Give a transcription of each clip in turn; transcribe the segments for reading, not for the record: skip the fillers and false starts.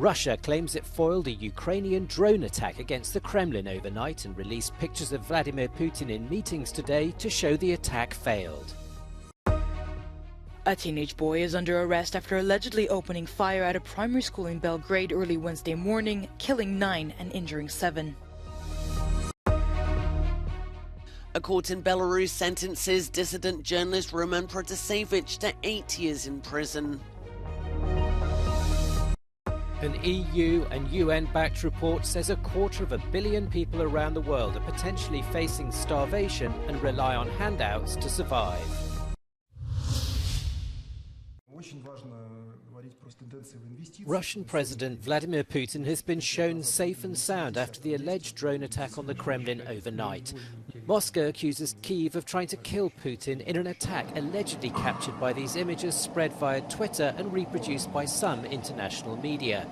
Russia claims it foiled a Ukrainian drone attack against the Kremlin overnight and released pictures of Vladimir Putin in meetings today to show the attack failed. A teenage boy is under arrest after allegedly opening fire at a primary school in Belgrade early Wednesday morning, killing 9 and injuring 7. A court in Belarus sentences dissident journalist Roman Protasevich to 8 years in prison. An EU and UN-backed report says 250 million people around the world are potentially facing starvation and rely on handouts to survive. Russian President Vladimir Putin has been shown safe and sound after the alleged drone attack on the Kremlin overnight. Moscow accuses Kyiv of trying to kill Putin in an attack allegedly captured by these images spread via Twitter and reproduced by some international media.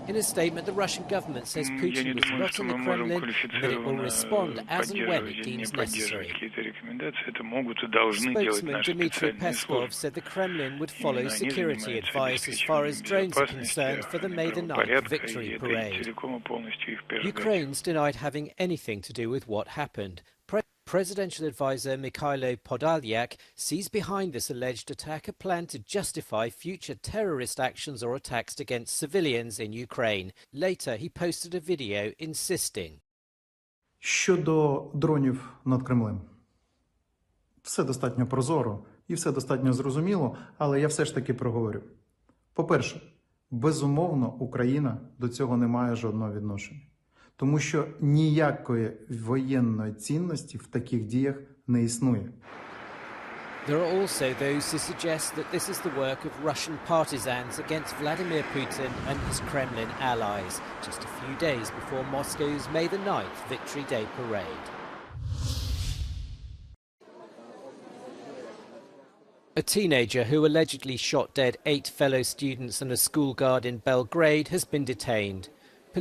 In a statement, the Russian government says Putin was not in the Kremlin and that it will respond as and when it deems necessary. Spokesman Dmitry Peskov said the Kremlin would follow security advice as far as drones are concerned for the May the 9th victory parade. Ukraine's denied having anything to do with what happened. Presidential advisor Mikhailo Podolyak sees behind this alleged attack a plan to justify future terrorist actions or attacks against civilians in Ukraine. Later, he posted a video insisting. Щодо дронів над Кремлем. Все достатньо прозоро і все достатньо зрозуміло, але я все ж таки проговорю. По-перше, безумовно, Україна до цього не має жодного відношення. Тому що ніякої воєнної цінності в таких діях не існує. There are also those who suggest that this is the work of Russian partisans against Vladimir Putin and his Kremlin allies, just a few days before Moscow's May the 9th Victory Day parade. A teenager who allegedly shot dead 8 fellow students and a school guard in Belgrade has been detained.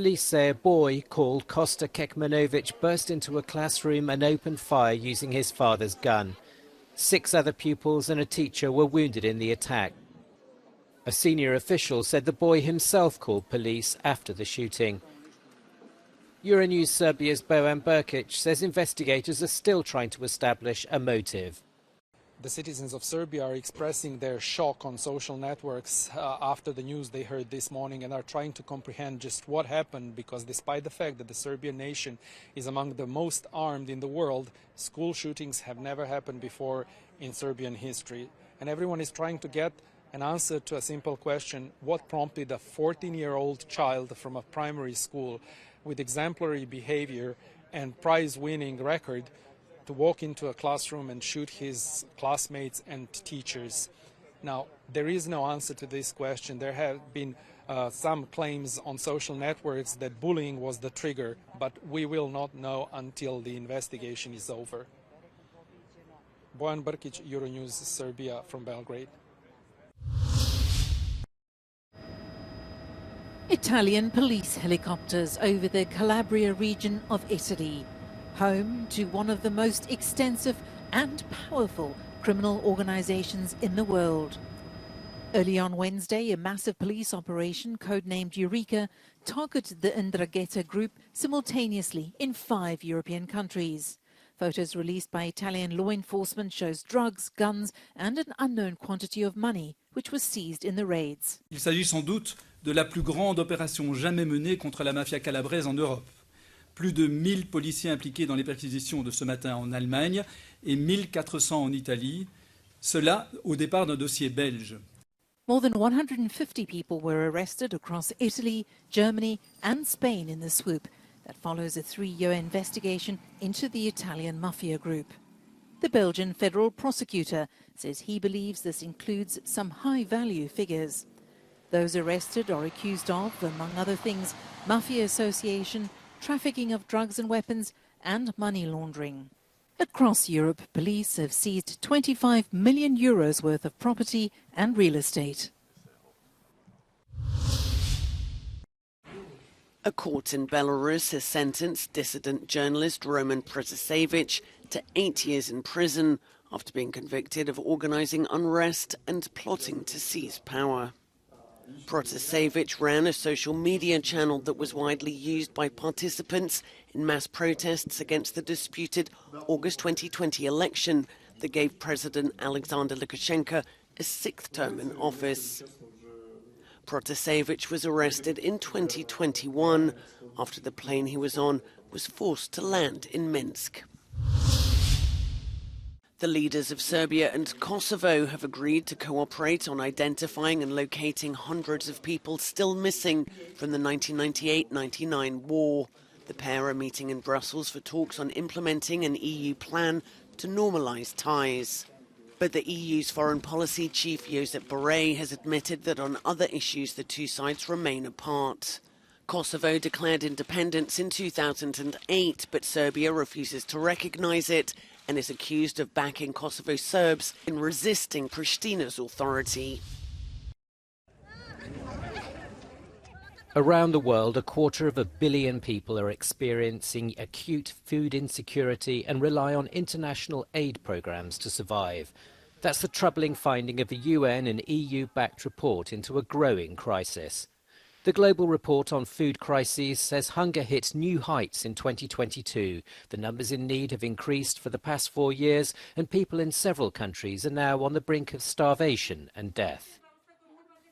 Police say a boy called Kosta Kekmanovic burst into a classroom and opened fire using his father's gun. 6 other pupils and a teacher were wounded in the attack. A senior official said the boy himself called police after the shooting. Euronews Serbia's Bojan Berkic says investigators are still trying to establish a motive. The citizens of Serbia are expressing their shock on social networks after the news they heard this morning and are trying to comprehend just what happened, because despite the fact that the Serbian nation is among the most armed in the world, school shootings have never happened before in Serbian history. And everyone is trying to get an answer to a simple question: what prompted a 14-year-old child from a primary school with exemplary behavior and prize-winning record to walk into a classroom and shoot his classmates and teachers? Now, there is no answer to this question. There have been some claims on social networks that bullying was the trigger, but we will not know until the investigation is over. Bojan Brkic, Euronews Serbia from Belgrade. Italian police helicopters over the Calabria region of Italy, home to one of the most extensive and powerful criminal organizations in the world. Early on Wednesday, a massive police operation codenamed Eureka targeted the 'Ndrangheta group simultaneously in 5 European countries. Photos released by Italian law enforcement shows drugs, guns and an unknown quantity of money which was seized in the raids. Il s'agit sans doute de la plus grande opération jamais menée contre la mafia calabraise en Europe. Plus de 1000 policiers impliqués dans les perquisitions de ce matin en Allemagne et 1400 en Italie, cela au départ d'un dossier belge. More than 150 people were arrested across Italy, Germany and Spain in the swoop that follows a 3-year investigation into the Italian mafia group. The Belgian federal prosecutor says he believes this includes some high-value figures. Those arrested are accused of, among other things, mafia association, trafficking of drugs and weapons and money laundering. Across Europe, police have seized 25 million euros worth of property and real estate. A court in Belarus has sentenced dissident journalist Roman Protasevich to 8 years in prison after being convicted of organising unrest and plotting to seize power. Protasevich ran a social media channel that was widely used by participants in mass protests against the disputed August 2020 election that gave President Alexander Lukashenko a sixth term in office. Protasevich was arrested in 2021 after the plane he was on was forced to land in Minsk. The leaders of Serbia and Kosovo have agreed to cooperate on identifying and locating hundreds of people still missing from the 1998-99 war. The pair are meeting in Brussels for talks on implementing an EU plan to normalise ties. But the EU's foreign policy chief Josep Borrell has admitted that on other issues the two sides remain apart. Kosovo declared independence in 2008, but Serbia refuses to recognise it and is accused of backing Kosovo Serbs in resisting Pristina's authority. Around the world, 250 million people are experiencing acute food insecurity and rely on international aid programmes to survive. That's the troubling finding of a UN and EU-backed report into a growing crisis. The global report on food crises says hunger hit new heights in 2022. The numbers in need have increased for the past 4 years, and people in several countries are now on the brink of starvation and death.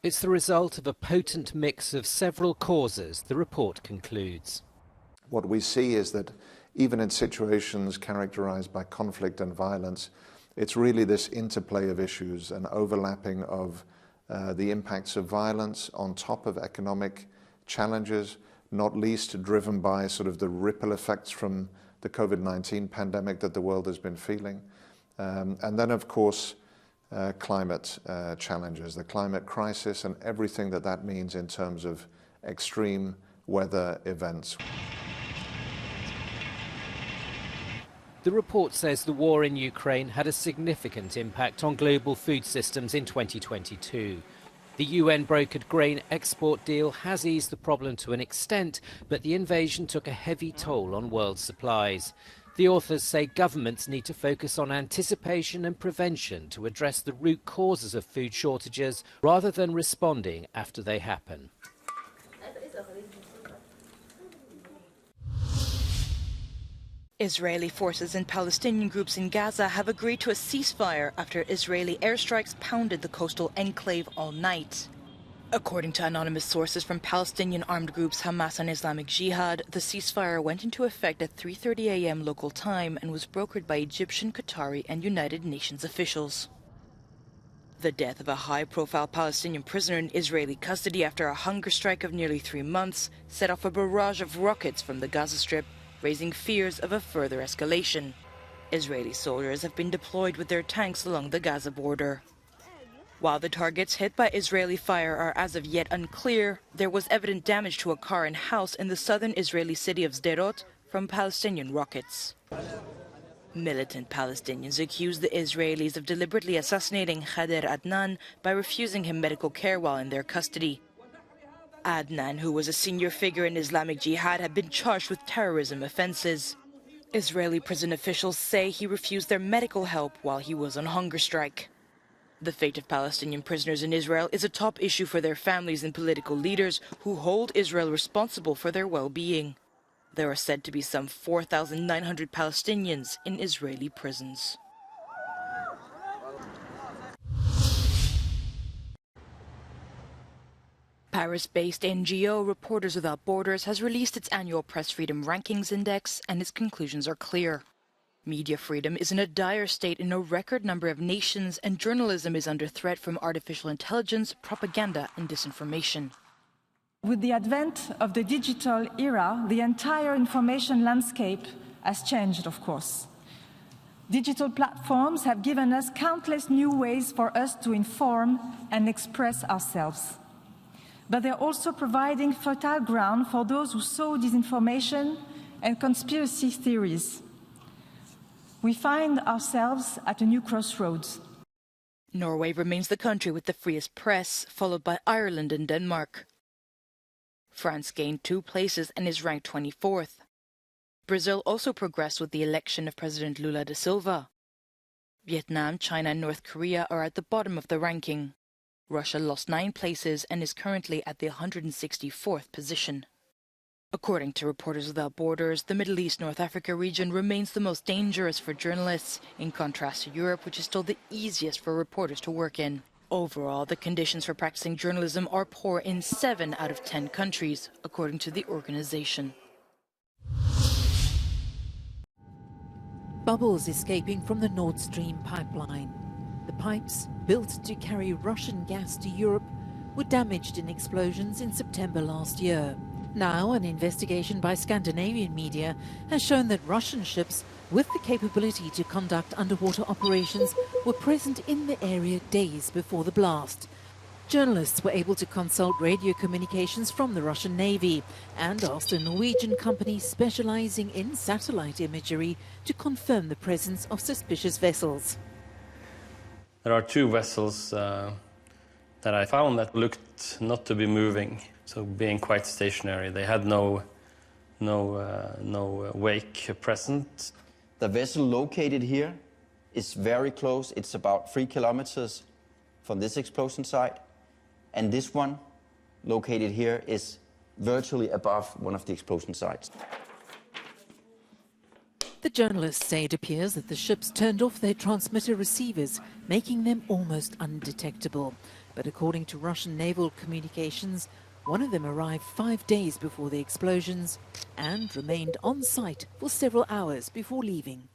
It's the result of a potent mix of several causes, the report concludes. What we see is that even in situations characterized by conflict and violence, it's really this interplay of issues and overlapping of the impacts of violence on top of economic challenges, not least driven by sort of the ripple effects from the COVID-19 pandemic that the world has been feeling. And then, of course, climate challenges, the climate crisis and everything that that means in terms of extreme weather events. The report says the war in Ukraine had a significant impact on global food systems in 2022. The UN-brokered grain export deal has eased the problem to an extent, but the invasion took a heavy toll on world supplies. The authors say governments need to focus on anticipation and prevention to address the root causes of food shortages rather than responding after they happen. Israeli forces and Palestinian groups in Gaza have agreed to a ceasefire after Israeli airstrikes pounded the coastal enclave all night. According to anonymous sources from Palestinian armed groups Hamas and Islamic Jihad, the ceasefire went into effect at 3:30 a.m. local time and was brokered by Egyptian, Qatari and United Nations officials. The death of a high-profile Palestinian prisoner in Israeli custody after a hunger strike of nearly 3 months set off a barrage of rockets from the Gaza Strip, raising fears of a further escalation. Israeli soldiers have been deployed with their tanks along the Gaza border. While the targets hit by Israeli fire are as of yet unclear, there was evident damage to a car and house in the southern Israeli city of Sderot from Palestinian rockets. Militant Palestinians accuse the Israelis of deliberately assassinating Khader Adnan by refusing him medical care while in their custody. Adnan, who was a senior figure in Islamic Jihad, had been charged with terrorism offenses. Israeli prison officials say he refused their medical help while he was on hunger strike. The fate of Palestinian prisoners in Israel is a top issue for their families and political leaders who hold Israel responsible for their well-being. There are said to be some 4,900 Palestinians in Israeli prisons. Paris-based NGO Reporters Without Borders has released its annual Press Freedom Rankings Index, and its conclusions are clear. Media freedom is in a dire state in a record number of nations, and journalism is under threat from artificial intelligence, propaganda and disinformation. With the advent of the digital era, the entire information landscape has changed, of course. Digital platforms have given us countless new ways for us to inform and express ourselves. But they're also providing fertile ground for those who sow disinformation and conspiracy theories. We find ourselves at a new crossroads. Norway remains the country with the freest press, followed by Ireland and Denmark. France gained 2 places and is ranked 24th. Brazil also progressed with the election of President Lula da Silva. Vietnam, China and North Korea are at the bottom of the ranking. Russia lost 9 places and is currently at the 164th position. According to Reporters Without Borders, the Middle East-North Africa region remains the most dangerous for journalists, in contrast to Europe, which is still the easiest for reporters to work in. Overall, the conditions for practicing journalism are poor in 7 out of 10 countries, according to the organization. Bubbles escaping from the Nord Stream pipeline. The pipes, built to carry Russian gas to Europe, were damaged in explosions in September last year. Now, an investigation by Scandinavian media has shown that Russian ships with the capability to conduct underwater operations were present in the area days before the blast. Journalists were able to consult radio communications from the Russian Navy and asked a Norwegian company specializing in satellite imagery to confirm the presence of suspicious vessels. There are 2 vessels that I found that looked not to be moving, so being quite stationary. They had no wake present. The vessel located here is very close. It's about 3 kilometers from this explosion site. And this one, located here, is virtually above one of the explosion sites. The journalists say it appears that the ships turned off their transmitter receivers, making them almost undetectable. But according to Russian naval communications, one of them arrived 5 days before the explosions and remained on site for several hours before leaving.